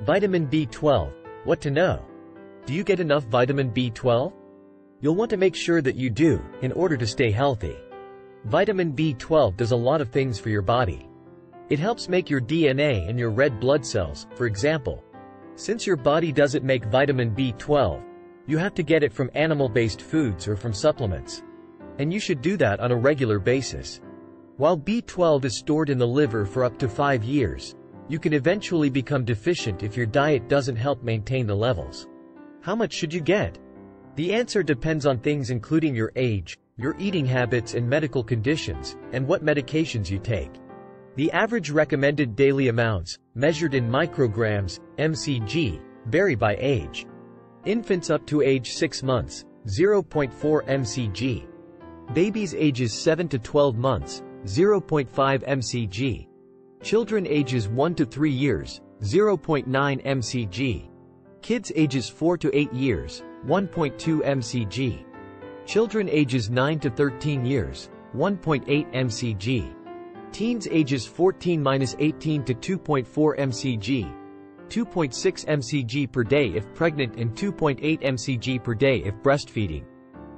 Vitamin B12. What to know? Do you get enough vitamin B12? You'll want to make sure that you do, in order to stay healthy. Vitamin B12 does a lot of things for your body. It helps make your DNA and your red blood cells, for example. Since your body doesn't make vitamin B12, you have to get it from animal-based foods or from supplements. And you should do that on a regular basis. While B12 is stored in the liver for up to 5 years, you can eventually become deficient if your diet doesn't help maintain the levels. How much should you get? The answer depends on things including your age, your eating habits and medical conditions, and what medications you take. The average recommended daily amounts, measured in micrograms, mcg, vary by age. Infants up to age 6 months, 0.4 mcg. Babies ages 7 to 12 months, 0.5 mcg. Children ages 1 to 3 years, 0.9 mcg. Kids ages 4 to 8 years, 1.2 mcg. Children ages 9 to 13 years, 1.8 mcg. Teens ages 14-18 to 2.4 mcg. 2.6 mcg per day if pregnant and 2.8 mcg per day if breastfeeding.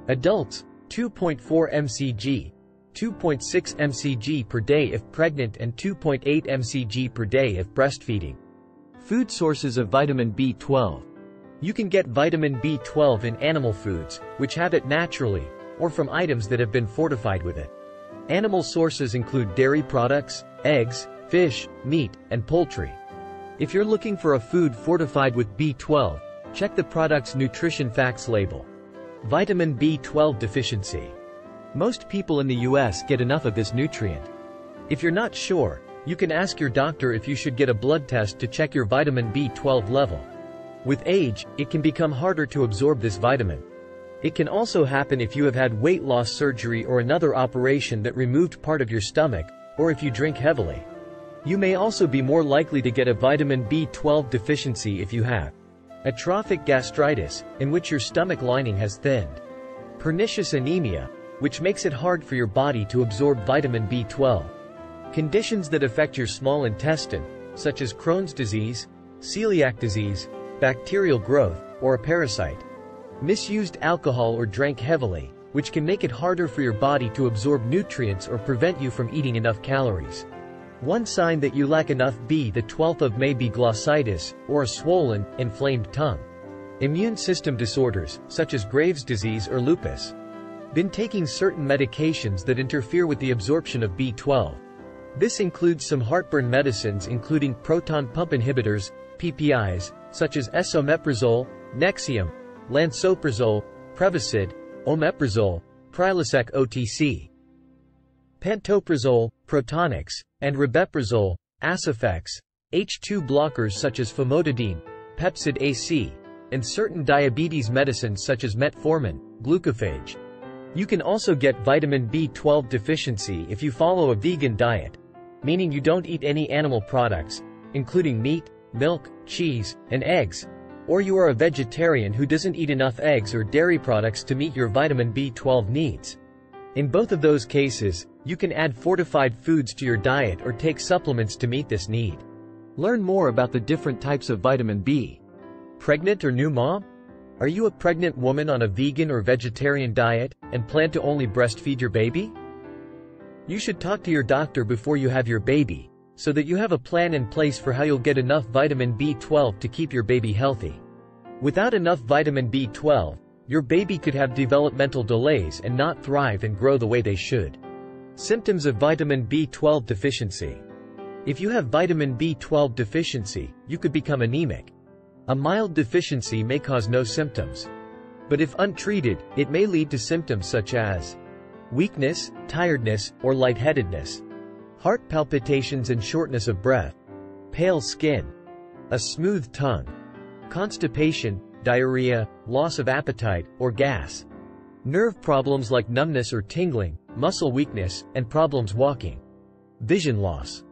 Adults, 2.4 mcg. 2.6 mcg per day if pregnant and 2.8 mcg per day if breastfeeding. Food sources of vitamin B12. You can get vitamin B12 in animal foods, which have it naturally, or from items that have been fortified with it. Animal sources include dairy products, eggs, fish, meat, and poultry. If you're looking for a food fortified with B12, check the product's nutrition facts label. Vitamin B12 deficiency. Most people in the US get enough of this nutrient. If you're not sure, you can ask your doctor if you should get a blood test to check your vitamin B12 level. With age, it can become harder to absorb this vitamin. It can also happen if you have had weight loss surgery or another operation that removed part of your stomach, or if you drink heavily. You may also be more likely to get a vitamin B12 deficiency if you have atrophic gastritis, in which your stomach lining has thinned. Pernicious anemia, which makes it hard for your body to absorb vitamin B12. Conditions that affect your small intestine, such as Crohn's disease, celiac disease, bacterial growth, or a parasite. Misused alcohol or drank heavily, which can make it harder for your body to absorb nutrients or prevent you from eating enough calories. One sign that you lack enough B12 may be glossitis, or a swollen, inflamed tongue. Immune system disorders, such as Graves' disease or lupus. Been taking certain medications that interfere with the absorption of B12. This includes some heartburn medicines including proton pump inhibitors, PPIs, such as esomeprazole, Nexium, lansoprazole, Prevacid, omeprazole, Prilosec OTC, pantoprazole, Protonix, and ribeprazole, Asifex, H2 blockers such as famotidine, Pepcid AC, and certain diabetes medicines such as metformin, glucophage. You can also get vitamin B12 deficiency if you follow a vegan diet, meaning you don't eat any animal products, including meat, milk, cheese, and eggs, or you are a vegetarian who doesn't eat enough eggs or dairy products to meet your vitamin B12 needs. In both of those cases, you can add fortified foods to your diet or take supplements to meet this need. Learn more about the different types of vitamin B. Pregnant or new mom? Are you a pregnant woman on a vegan or vegetarian diet, and plan to only breastfeed your baby? You should talk to your doctor before you have your baby, so that you have a plan in place for how you'll get enough vitamin B12 to keep your baby healthy. Without enough vitamin B12, your baby could have developmental delays and not thrive and grow the way they should. Symptoms of vitamin B12 deficiency. If you have vitamin B12 deficiency, you could become anemic. A mild deficiency may cause no symptoms. But if untreated, it may lead to symptoms such as weakness, tiredness, or lightheadedness, heart palpitations and shortness of breath, pale skin, a smooth tongue, constipation, diarrhea, loss of appetite, or gas, nerve problems like numbness or tingling, muscle weakness, and problems walking, vision loss,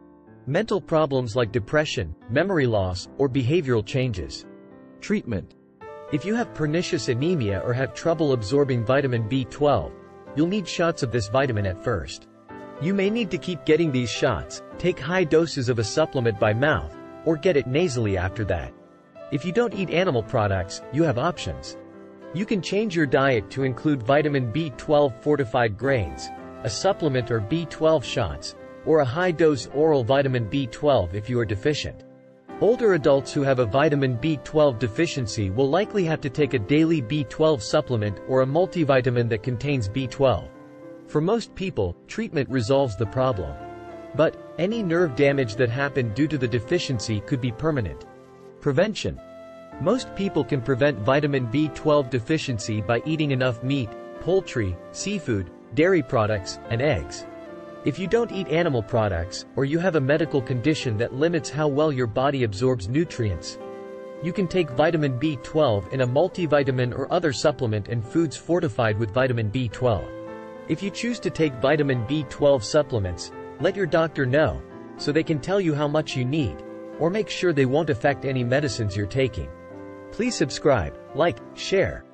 mental problems like depression, memory loss, or behavioral changes. Treatment. If you have pernicious anemia or have trouble absorbing vitamin B12, you'll need shots of this vitamin at first. You may need to keep getting these shots, take high doses of a supplement by mouth, or get it nasally after that. If you don't eat animal products, you have options. You can change your diet to include vitamin B12 fortified grains, a supplement or B12 shots, or a high-dose oral vitamin B12 if you are deficient. Older adults who have a vitamin B12 deficiency will likely have to take a daily B12 supplement or a multivitamin that contains B12. For most people, treatment resolves the problem. But any nerve damage that happened due to the deficiency could be permanent. Prevention. Most people can prevent vitamin B12 deficiency by eating enough meat, poultry, seafood, dairy products, and eggs. If you don't eat animal products, or you have a medical condition that limits how well your body absorbs nutrients, you can take vitamin B12 in a multivitamin or other supplement and foods fortified with vitamin B12. If you choose to take vitamin B12 supplements, let your doctor know, so they can tell you how much you need, or make sure they won't affect any medicines you're taking. Please subscribe, like, share,